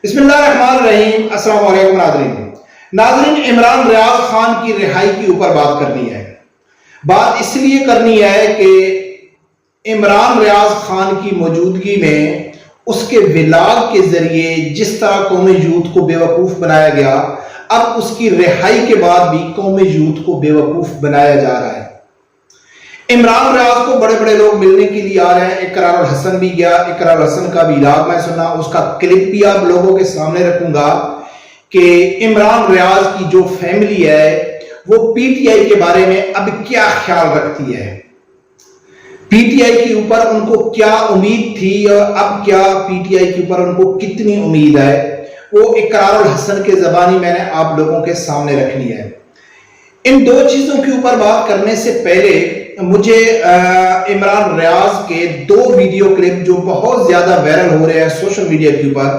بسم اللہ الرحمن الرحیم۔ السلام علیکم ناظرین، عمران ریاض خان کی رہائی کے اوپر بات کرنی ہے۔ بات اس لیے کرنی ہے کہ عمران ریاض خان کی موجودگی میں اس کے ولاگ کے ذریعے جس طرح قوم یوتھ کو بے وقوف بنایا گیا، اب اس کی رہائی کے بعد بھی قوم یوتھ کو بے وقوف بنایا جا رہا ہے۔ عمران ریاض کو بڑے بڑے لوگ ملنے کے لیے آ رہے ہیں۔ اقرار الحسن بھی گیا، اقرار الحسن کا بھی ولاگ میں سنا، اس کا کلپ بھی آپ لوگوں کے سامنے رکھوں گا کہ عمران ریاض کی جو فیملی ہے وہ پی ٹی آئی کے بارے میں اب کیا خیال رکھتی ہے، پی ٹی آئی کے اوپر ان کو کیا امید تھی اور اب کیا پی ٹی آئی کے اوپر ان کو کتنی امید ہے، وہ اقرار الحسن کے زبانی میں نے آپ لوگوں کے سامنے رکھنی ہے۔ ان دو چیزوں کے اوپر بات کرنے سے پہلے مجھے عمران ریاض کے دو ویڈیو کلپ جو بہت زیادہ وائرل ہو رہے ہیں سوشل میڈیا کے اوپر،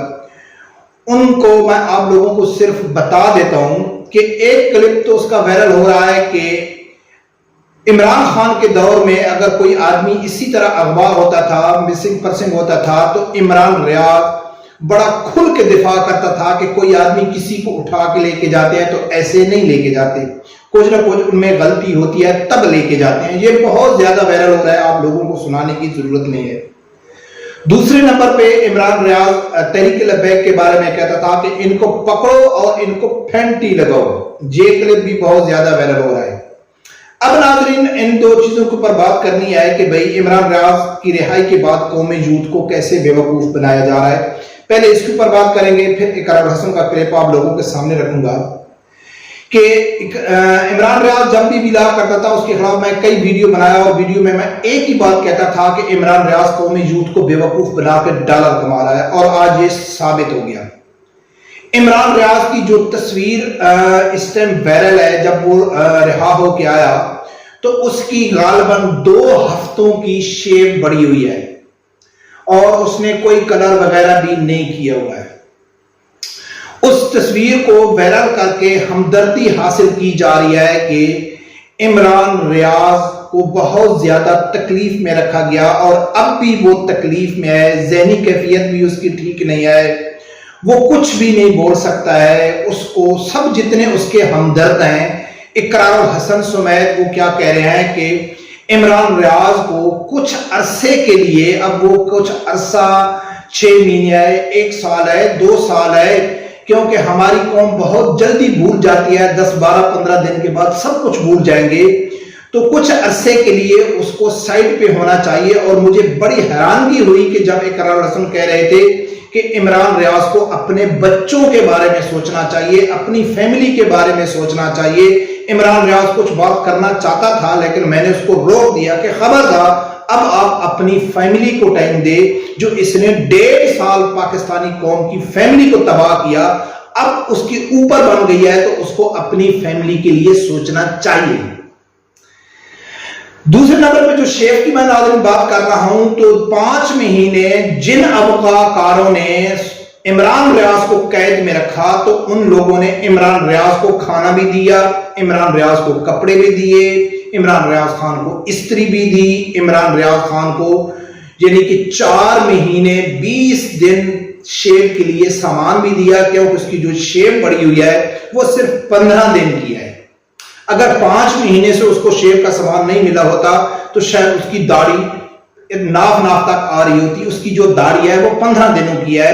ان کو میں آپ لوگوں کو صرف بتا دیتا ہوں کہ ایک کلپ تو اس کا وائرل ہو رہا ہے کہ عمران خان کے دور میں اگر کوئی آدمی اسی طرح اغوا ہوتا تھا، مسنگ پرسن ہوتا تھا، تو عمران ریاض بڑا کھل کے دفاع کرتا تھا کہ کوئی آدمی کسی کو اٹھا کے لے کے جاتے ہیں تو ایسے نہیں لے کے جاتے، کچھ نہ کچھ ان میں غلطی ہوتی ہے تب لے کے جاتے ہیں۔ یہ بہت زیادہ وائرل ہو رہا ہے، آپ لوگوں کو سنانے کی ضرورت نہیں ہے۔ دوسرے نمبر پہ عمران ریاض تحریک لبیک کے بارے میں کہتا تھا کہ ان کو پکڑو اور ان کو پھینٹی لگاؤ۔ یہ کلپ بھی بہت زیادہ وائرل ہو رہا ہے۔ اب ناظرین، ان دو چیزوں کے اوپر بات کرنی ہے کہ بھئی عمران ریاض کی رہائی کے بعد قوم یوتھ کو کیسے بے وقوف بنایا جا رہا ہے۔ پہلے اس کے اوپر بات کریں گے، پھر اقرار الحسن کا کلپ آپ لوگوں کے سامنے رکھوں گا کہ عمران ریاض جب بھی ولاگ کرتا تھا اس کے خلاف میں کئی ویڈیو بنایا، اور ویڈیو میں ایک ہی بات کہتا تھا کہ عمران ریاض قوم یوتھ کو بے وقوف بنا کے ڈالر کما رہا ہے، اور آج یہ ثابت ہو گیا۔ عمران ریاض کی جو تصویر اس ٹائم وائرل ہے، جب وہ رہا ہو کے آیا تو اس کی غالباً 2 ہفتوں کی شیپ بڑی ہوئی ہے، اور اس نے کوئی کلر وغیرہ بھی نہیں کیا ہوا ہے۔ اس تصویر کو وائرل کر کے ہمدردی حاصل کی جا رہی ہے کہ عمران ریاض کو بہت زیادہ تکلیف میں رکھا گیا، اور اب بھی وہ تکلیف میں ہے، ذہنی کیفیت بھی اس کی ٹھیک نہیں ہے، وہ کچھ بھی نہیں بول سکتا ہے۔ اس کو سب جتنے اس کے ہمدرد ہیں، اقرار الحسن سمیت، وہ کیا کہہ رہے ہیں کہ عمران ریاض کو کچھ عرصے کے لیے، اب وہ کچھ عرصہ 6 مہینے ہے، 1 سال ہے، 2 سال ہے، کیونکہ ہماری قوم بہت جلدی بھول جاتی ہے، 10 12 15 دن کے بعد سب کچھ بھول جائیں گے، تو کچھ عرصے کے لیے اس کو سائڈ پہ ہونا چاہیے۔ اور مجھے بڑی حیرانگی ہوئی کہ جب اقرار الحسن کہہ رہے تھے کہ عمران ریاض کو اپنے بچوں کے بارے میں سوچنا چاہیے، اپنی فیملی کے بارے میں سوچنا چاہیے۔ عمران ریاض کچھ بات کرنا چاہتا تھا، لیکن میں نے اس کو روک دیا کہ خبردار، اب آپ اپنی فیملی کو ٹائم دے۔ جو اس نے 1.5 سال پاکستانی قوم کی فیملی کو تباہ کیا، اب اس کی اوپر بن گئی ہے، تو اس کو اپنی فیملی کے لیے سوچنا چاہیے۔ دوسرے نمبر پہ جو شیف کی میں ناظرین بات کر رہا ہوں، تو 5 مہینے جن ابقا کاروں نے عمران ریاض کو قید میں رکھا، تو ان لوگوں نے عمران ریاض کو کھانا بھی دیا، عمران ریاض کو کپڑے بھی دیے، عمران ریاض خان کو استری بھی دی، عمران ریاض خان کو یعنی کہ 4 مہینے 20 دن شیو کے لیے سامان بھی دیا، کیونکہ اس کی جو شیو بڑی ہوئی ہے وہ صرف 15 دن کی ہے۔ اگر 5 مہینے سے اس کو شیو کا سامان نہیں ملا ہوتا تو شاید اس کی داڑھی ناف تک آ رہی ہوتی۔ اس کی جو داڑھی ہے وہ 15 دنوں کی ہے،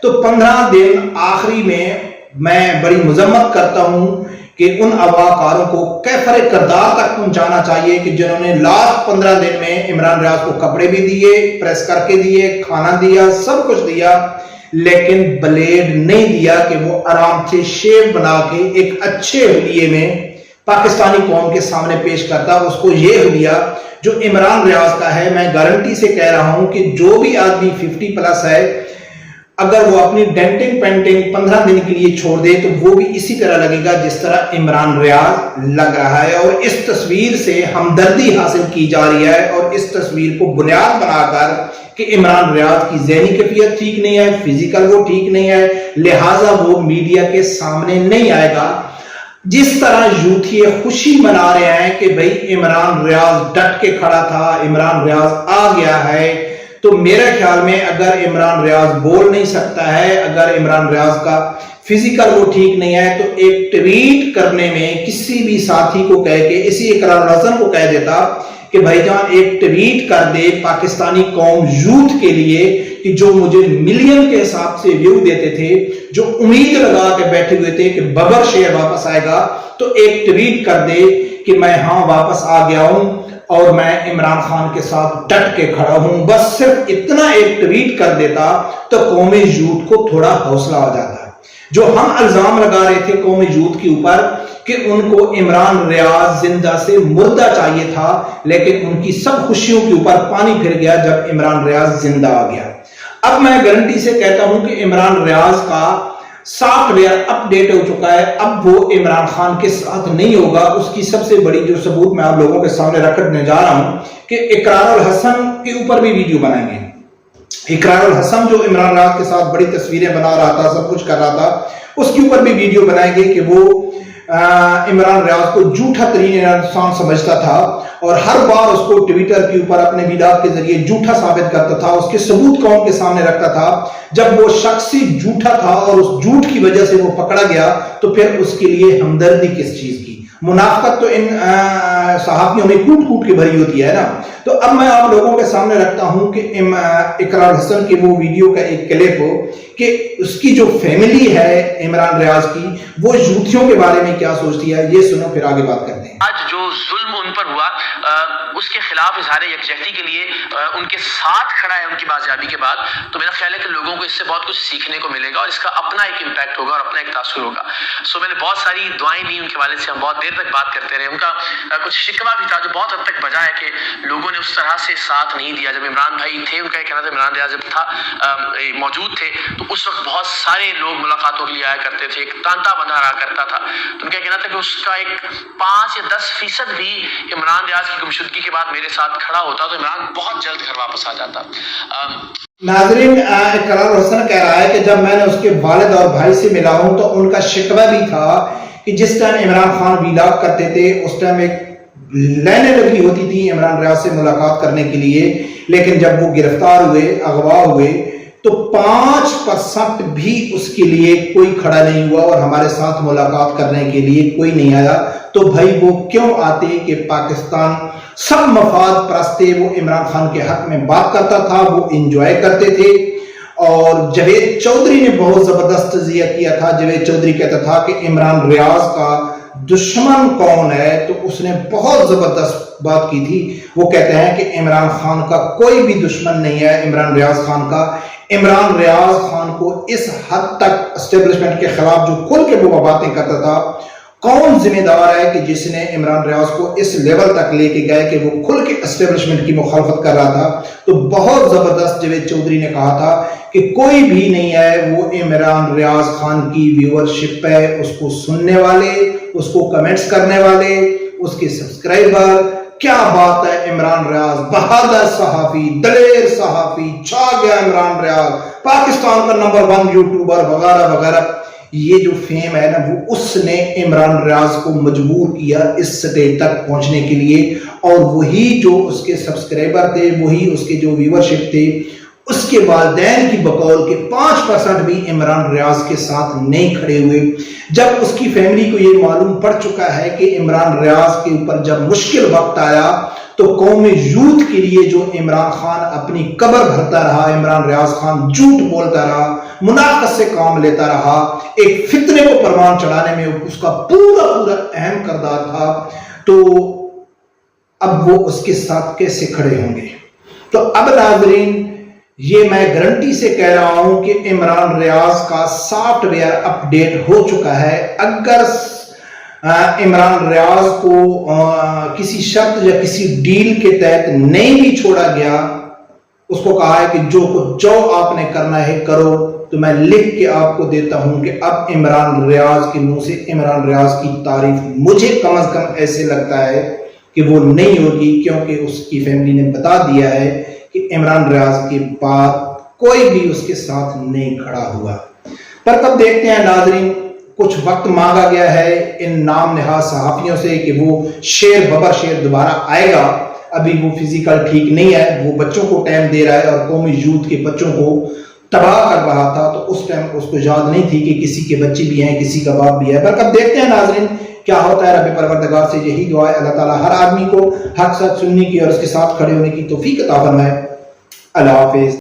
تو 15 دن آخری میں بڑی مذمت کرتا ہوں کہ ان اغواکاروں کو کیفر کردار تک پہنچانا چاہیے کہ جنہوں نے لاسٹ 15 دن میں عمران ریاض کو کپڑے بھی دیے، پریس کر کے دیے، کھانا دیا، سب کچھ دیا، لیکن بلیڈ نہیں دیا کہ وہ آرام سے شیو بنا کے ایک اچھے حلیے میں پاکستانی قوم کے سامنے پیش کرتا۔ اس کو یہ حلیہ جو عمران ریاض کا ہے، میں گارنٹی سے کہہ رہا ہوں کہ جو بھی آدمی 50 پلس ہے، اگر وہ اپنی ڈینٹنگ پینٹنگ 15 دن کے لیے چھوڑ دے تو وہ بھی اسی طرح لگے گا جس طرح عمران ریاض لگ رہا ہے۔ اور اس تصویر سے ہمدردی حاصل کی جا رہی ہے، اور اس تصویر کو بنیاد بنا کر کہ عمران ریاض کی ذہنی کیفیت ٹھیک نہیں ہے، فزیکل وہ ٹھیک نہیں ہے، لہٰذا وہ میڈیا کے سامنے نہیں آئے گا۔ جس طرح یوتھی خوشی منا رہے ہیں کہ بھئی عمران ریاض ڈٹ کے کھڑا تھا، عمران ریاض آ گیا ہے، تو میرے خیال میں اگر عمران ریاض بول نہیں سکتا ہے، اگر عمران ریاض کا فزیکل وہ ٹھیک نہیں ہے، تو ایک ٹویٹ کرنے میں کسی بھی ساتھی کو کہہ کے، اسی اقرار الحسن کو کہہ دیتا کہ بھائی جان ایک ٹویٹ کر دے پاکستانی قوم یوتھ کے لیے کہ جو مجھے ملین کے حساب سے ویو دیتے تھے، جو امید لگا کے بیٹھے ہوئے تھے کہ ببر شیر واپس آئے گا، تو ایک ٹویٹ کر دے کہ میں ہاں واپس آ گیا ہوں اور میں عمران خان کے ساتھ ڈٹ کے کھڑا ہوں. بس صرف اتنا ایک ٹویٹ کر دیتا تو قوم یوتھ کو تھوڑا حوصلہ آ جاتا. جو ہم الزام لگا رہے تھے قوم یوتھ کے اوپر کہ ان کو عمران ریاض زندہ سے مردہ چاہیے تھا، لیکن ان کی سب خوشیوں کے اوپر پانی پھر گیا جب عمران ریاض زندہ آ گیا. اب میں گارنٹی سے کہتا ہوں کہ عمران ریاض کا سافٹ ویئر اپ ڈیٹ ہو چکا ہے، اب وہ عمران خان کے ساتھ نہیں ہوگا. اس کی سب سے بڑی جو ثبوت میں آپ لوگوں کے سامنے رکھنے جا رہا ہوں کہ اقرار الحسن کے اوپر بھی ویڈیو بنائیں گے. اقرار الحسن جو عمران ریاض کے ساتھ بڑی تصویریں بنا رہا تھا، سب کچھ کر رہا تھا، اس کے اوپر بھی ویڈیو بنائیں گے کہ وہ عمران ریاض کو جھوٹا ترین انسان سمجھتا تھا اور ہر بار اس کو ٹویٹر کے اوپر اپنے ویڈیو کے ذریعے جھوٹا ثابت کرتا تھا، اس کے ثبوت قوم کے سامنے رکھتا تھا. جب وہ شخص ہی جھوٹا تھا اور اس جھوٹ کی وجہ سے وہ پکڑا گیا تو پھر اس کے لیے ہمدردی کس چیز کی؟ منافقت تو ان صحافیوں میں کوٹ کوٹ کے بھری ہوتی ہے نا. تو اب میں آپ لوگوں کے سامنے رکھتا ہوں کہ اقرار حسن کی وہ ویڈیو کا ایک کلپ ہو کہ اس کی جو فیملی ہے عمران ریاض کی، وہ یوتھیوں کے بارے میں کیا سوچتی ہے. یہ سنو پھر آگے بات کرتے ہیں. آج جو ظلم ان پر ہوا اس کے خلاف اظہار یکجہتی کے لیے ان کے ساتھ کھڑا ہے ان کی بازیابی کے بعد، تو میرا خیال ہے کہ لوگوں کو اس سے بہت کچھ سیکھنے کو ملے گا اور اس کا اپنا ایک امپیکٹ ہوگا اور اپنا ایک تاثر ہوگا. سو میں نے بہت ساری دعائیں دی ان کے والد سے، ہم بہت دیر تک بات کرتے رہے. ان کا کچھ شکوہ بھی تھا جو بہت حد تک بجا ہے کہ لوگوں نے اس طرح سے ساتھ نہیں دیا. جب عمران بھائی تھے، ان کا یہ کہنا تھا عمران ریاض جب تھا موجود تھے تو اس وقت بہت سارے لوگ ملاقاتوں کے لیے آیا کرتے تھے، ایک تانتا بندھا رہا کرتا تھا. تو ان کا کہنا تھا کہ اس کا ایک 5 یا 10% بھی عمران ریاض کی گمشدگی کے بعد میرے ساتھ کھڑا ہوتا تو عمران بہت جلد گھر واپس آ جاتا. ناظرین، اقرار حسن کہہ رہا ہے کہ جب میں نے اس کے والد اور بھائی سے ملا ہوں تو ان کا شکوہ بھی تھا کہ جس ٹائم عمران خان ویلاگ کرتے تھے اس ٹائم ایک لائنیں لگی ہوتی تھی عمران ریاض سے ملاقات کرنے کے لیے، لیکن جب وہ گرفتار ہوئے، اغوا ہوئے، تو 5% بھی اس کے لیے کوئی کھڑا نہیں ہوا اور ہمارے ساتھ ملاقات کرنے کے لیے کوئی نہیں آیا. تو بھائی وہ کیوں آتے کہ پاکستان سب مفاد پرستے، وہ عمران خان کے حق میں بات کرتا تھا، وہ انجوائے کرتے تھے. اور جاوید چودھری نے بہت زبردست تجزیہ کیا تھا. جاوید چودھری کہتا تھا کہ عمران ریاض کا دشمن کون ہے، تو اس نے بہت زبردست بات کی تھی. وہ کہتے ہیں کہ عمران خان کا کوئی بھی دشمن نہیں ہے عمران ریاض خان کا. عمران ریاض خان کو اس حد تک اسٹیبلشمنٹ کے خلاف جو کھل کے وہ باتیں کرتا تھا، کون ذمہ دار ہے کہ جس نے عمران ریاض کو اس لیول تک لے کے گئے کہ وہ کھل کے اسٹیبلشمنٹ کی مخالفت کر رہا تھا. تو بہت زبردست جاوید چودھری نے کہا تھا کہ کوئی بھی نہیں ہے، وہ عمران ریاض خان کی ویورشپ ہے، اس کو سننے والے، اس کو کمنٹس کرنے والے، اس کے سبسکرائبر. کیا بات ہے، عمران ریاض بہادر صحافی، دلیر صحافی، چھا گیا عمران ریاض، پاکستان کا نمبر 1 یوٹیوبر وغیرہ وغیرہ. یہ جو فیم ہے نا، وہ اس نے عمران ریاض کو مجبور کیا اس سٹیج تک پہنچنے کے لیے. اور وہی جو اس کے سبسکرائبر تھے، وہی اس کے جو ویورشپ تھے، اس کے والدین کی بقول کے 5% بھی عمران ریاض کے ساتھ نہیں کھڑے ہوئے. جب اس کی فیملی کو یہ معلوم پڑ چکا ہے کہ عمران ریاض کے اوپر جب مشکل وقت آیا تو قوم یوتھ کے لیے جو عمران خان اپنی قبر بھرتا رہا، عمران ریاض خان جھوٹ بولتا رہا، منافقت سے کام لیتا رہا، ایک فتنے کو پروان چڑھانے میں اس کا پورا اہم کردار تھا. تو اب وہ اس کے ساتھ کیسے کھڑے ہوں گے؟ تو اب ناظرین، یہ میں گارنٹی سے کہہ رہا ہوں کہ عمران ریاض کا سافٹ ویئر اپ ڈیٹ ہو چکا ہے. اگر عمران ریاض کو کسی شرط یا کسی ڈیل کے تحت نہیں بھی چھوڑا گیا، اس کو کہا ہے کہ جو آپ نے کرنا ہے کرو، تو میں لکھ کے آپ کو دیتا ہوں کہ اب عمران ریاض کے منہ سے عمران ریاض کی تعریف مجھے کم از کم ایسے لگتا ہے کہ وہ نہیں ہوگی، کیونکہ اس کی فیملی نے بتا دیا ہے کہ عمران ریاض کے بعد کوئی بھی اس کے ساتھ نہیں کھڑا ہوا. پر کب دیکھتے ہیں ناظرین، کچھ وقت مانگا گیا ہے ان نام نہاد صحافیوں سے کہ وہ شیر ببر شیر دوبارہ آئے گا. ابھی وہ فزیکل ٹھیک نہیں ہے، وہ بچوں کو ٹائم دے رہا ہے اور قومی یوتھ کے بچوں کو تباہ کر رہا تھا، تو اس ٹائم اس کو یاد نہیں تھی کہ کسی کے بچے بھی ہیں، کسی کا باپ بھی ہے۔ بلکہ اب دیکھتے ہیں ناظرین کیا ہوتا ہے۔ رب پروردگار سے یہی دعا ہے، اللہ تعالیٰ ہر آدمی کو حق سچ سننے کی اور اس کے ساتھ کھڑے ہونے کی توفیق عطا فرمائے۔ اللہ حافظ۔